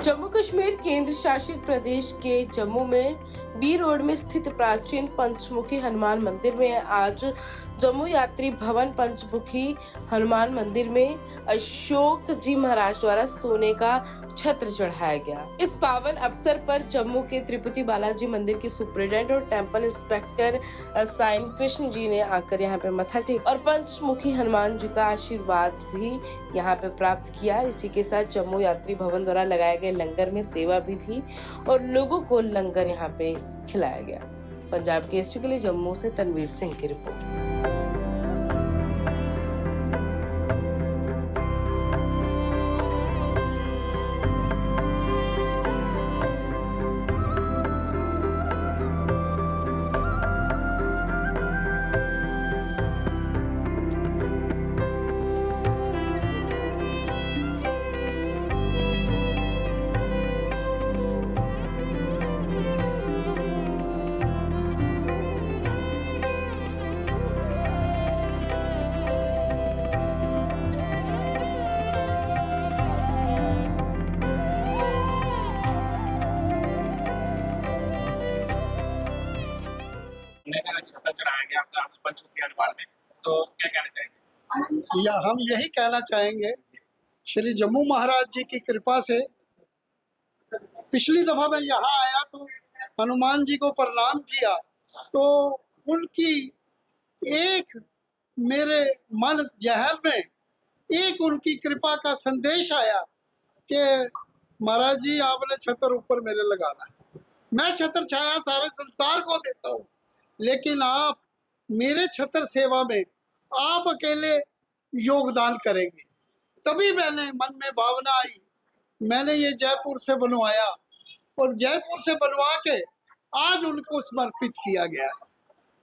जम्मू कश्मीर केंद्र शासित प्रदेश के जम्मू में बी रोड में स्थित प्राचीन पंचमुखी हनुमान मंदिर में आज जम्मू यात्री भवन पंचमुखी हनुमान मंदिर में अशोक जी महाराज द्वारा सोने का छत्र चढ़ाया गया। इस पावन अवसर पर जम्मू के तिरुपति बालाजी मंदिर के सुप्रिंटेंडेंट और temple inspector sign Krishna ji ने आकर यहाँ पे मत्था टेका और पंचमुखी हनुमान जी का आशीर्वाद भी यहाँ पे प्राप्त किया। इसी के साथ जम्मू यात्री भवन द्वारा लगाए गए लंगर में सेवा भी थी और लोगों को लंगर यहाँ पे खिलाया गया। पंजाब केसरी के लिए जम्मू से तनवीर सिंह की रिपोर्ट। छत्र चढ़ाया गया आपका पंचमुखी हनुमान में, तो क्या कहना चाहेंगे? या हम यही कहना चाहेंगे, श्री जम्मू महाराज जी की कृपा से पिछली दफा मैं यहाँ आया तो हनुमान जी को प्रणाम किया तो उनकी एक मेरे मन जहल में एक उनकी कृपा का संदेश आया कि महाराज जी आपने छत्र ऊपर मेरे लगाना है। मैं छत्र छाया सारे संसार को देता हूँ, लेकिन आप मेरे छत्र सेवा में आप अकेले योगदान करेंगे। तभी मैंने मन में भावना आई, मैंने ये जयपुर से बनवाया और जयपुर से बनवा के आज उनको समर्पित किया गया।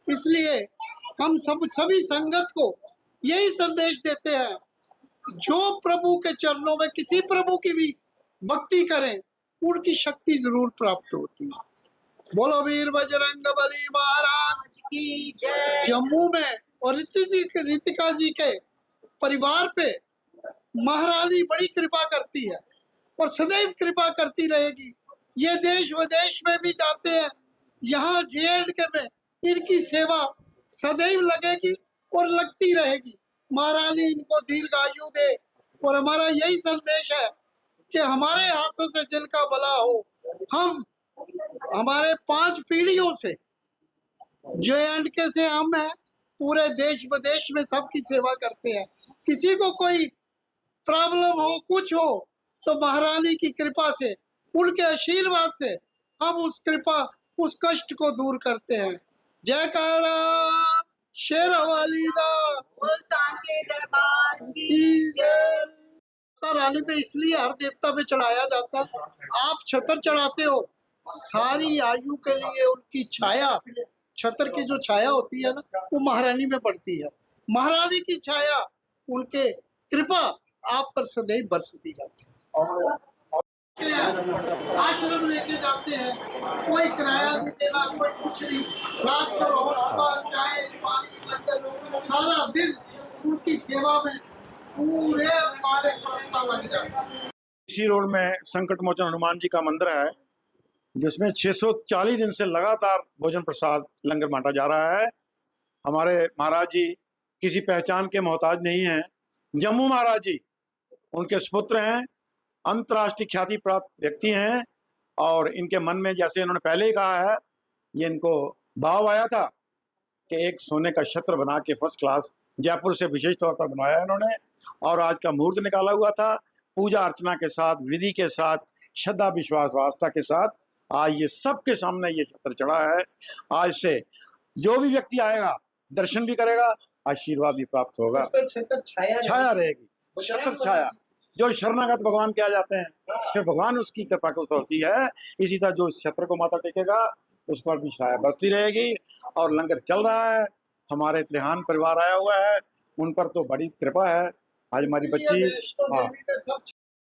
इसलिए हम सभी संगत को यही संदेश देते हैं, जो प्रभु के चरणों में किसी प्रभु की भी भक्ति करें उनकी शक्ति जरूर प्राप्त होती है। बोलो वीर बजरंगबली महाराज की जय। जम्मू में और रितिका जी के परिवार पे महारानी बड़ी कृपा करती है और सदैव कृपा करती रहेगी। ये देश विदेश में भी जाते हैं, यहाँ JNK में इनकी सेवा सदैव लगेगी और लगती रहेगी। महारानी इनको दीर्घायु दे और हमारा यही संदेश है कि हमारे हाथों से जिनका भला हो, हम हमारे 5 पीढ़ियों से JNK से हम हैं, पूरे देश विदेश में सबकी सेवा करते हैं। किसी को कोई प्रॉब्लम हो, कुछ हो, तो महारानी की कृपा से, उनके आशीर्वाद से हम उस कष्ट को दूर करते हैं। जयकारा शेर वाली दा सांचे दरबार की जय। रानी पे इसलिए हर देवता पे चढ़ाया जाता है। आप छत्र चढ़ाते हो, सारी आयु के लिए उनकी छाया, छत्र की जो छाया होती है ना, वो महारानी में पड़ती है। महारानी की छाया, उनके कृपा आप पर सदैव बरसती रहती है। आश्रम लेके जाते हैं, कोई किराया नहीं देना, कोई कुछ नहीं, रात को रहो, सुबह चाय पानी लंगर, सारा दिन उनकी सेवा में पूरे कार्यक्रमता लग जाता है। इसी रोड में संकट मोचन हनुमान जी का मंदिर है, जिसमें 640 दिन से लगातार भोजन प्रसाद लंगर बांटा जा रहा है। हमारे महाराज जी किसी पहचान के मोहताज नहीं हैं। जम्मू महाराज जी उनके सुपुत्र हैं, अंतर्राष्ट्रीय ख्याति प्राप्त व्यक्ति हैं और इनके मन में, जैसे इन्होंने पहले ही कहा है, ये इनको भाव आया था कि एक सोने का छत्र बना के फर्स्ट क्लास जयपुर से विशेष तौर पर बनवाया इन्होंने और आज का मुहूर्त निकाला हुआ था। पूजा अर्चना के साथ, विधि के साथ, श्रद्धा विश्वास आस्था के साथ आज ये सबके सामने ये छत्र चढ़ा है। आज से जो भी व्यक्ति आएगा दर्शन भी करेगा, आशीर्वाद भी प्राप्त होगा। छाया रहेगी, छत्र छाया जो शरणागत भगवान के आ जाते हैं, फिर भगवान उसकी कृपा को होती है। इसी तरह जो छत्र को माथा टेकेगा उस पर भी छाया बसती रहेगी। और लंगर चल रहा है, हमारे त्रिहान परिवार आया हुआ है, उन पर तो बड़ी कृपा है। आज हमारी बच्ची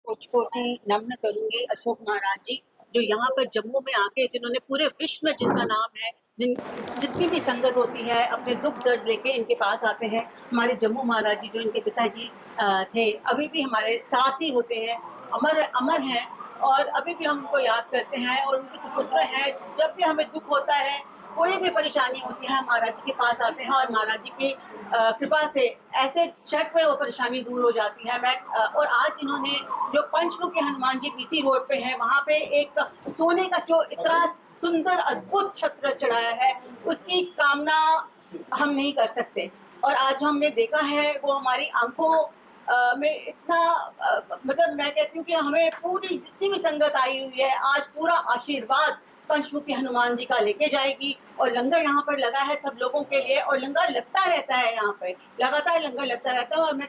कोटि नमन करूंगी अशोक महाराज जी, जो यहाँ पर जम्मू में आके, जिन्होंने पूरे विश्व में जिनका नाम है, जितनी भी संगत होती है अपने दुख दर्द लेके इनके पास आते हैं। हमारे जम्मू महाराज जी जो इनके पिताजी थे, अभी भी हमारे साथ ही होते हैं, अमर हैं और अभी भी हम उनको याद करते हैं और उनके सुपुत्र हैं। जब भी हमें दुख होता है, कोई भी परेशानी होती है, हम महाराज जी के पास आते हैं और महाराज जी की कृपा से ऐसे झट में वो परेशानी दूर हो जाती है। और आज इन्होंने जो पंचमुखी हनुमान जी पीसी रोड पे है, वहाँ पे एक सोने का जो इतना सुंदर अद्भुत छत्र चढ़ाया है, उसकी कामना हम नहीं कर सकते। और आज हमने देखा है वो हमारी आंखों में इतना मतलब मैं कहती हूँ कि हमें पूरी जितनी भी संगत आई हुई है, आज पूरा आशीर्वाद पंचमुखी हनुमान जी का लेके जाएगी। और लंगर यहाँ पर लगा है सब लोगों के लिए, और लंगर लगता रहता है, यहाँ पर लगातार लंगर लगता रहता है। और मैं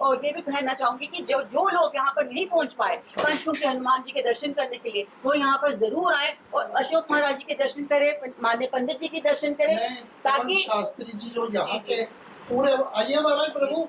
और ये भी कहना चाहूंगी कि जो लोग यहाँ पर नहीं पहुंच पाए पंचमुखी हनुमान जी के दर्शन करने के लिए, वो यहाँ पर जरूर आए और अशोक महाराज जी के दर्शन करें, मान्य पंडित जी के दर्शन करें, ताकि शास्त्री जी जो यहाँ जी, जी। के पूरे आइए महाराज प्रभु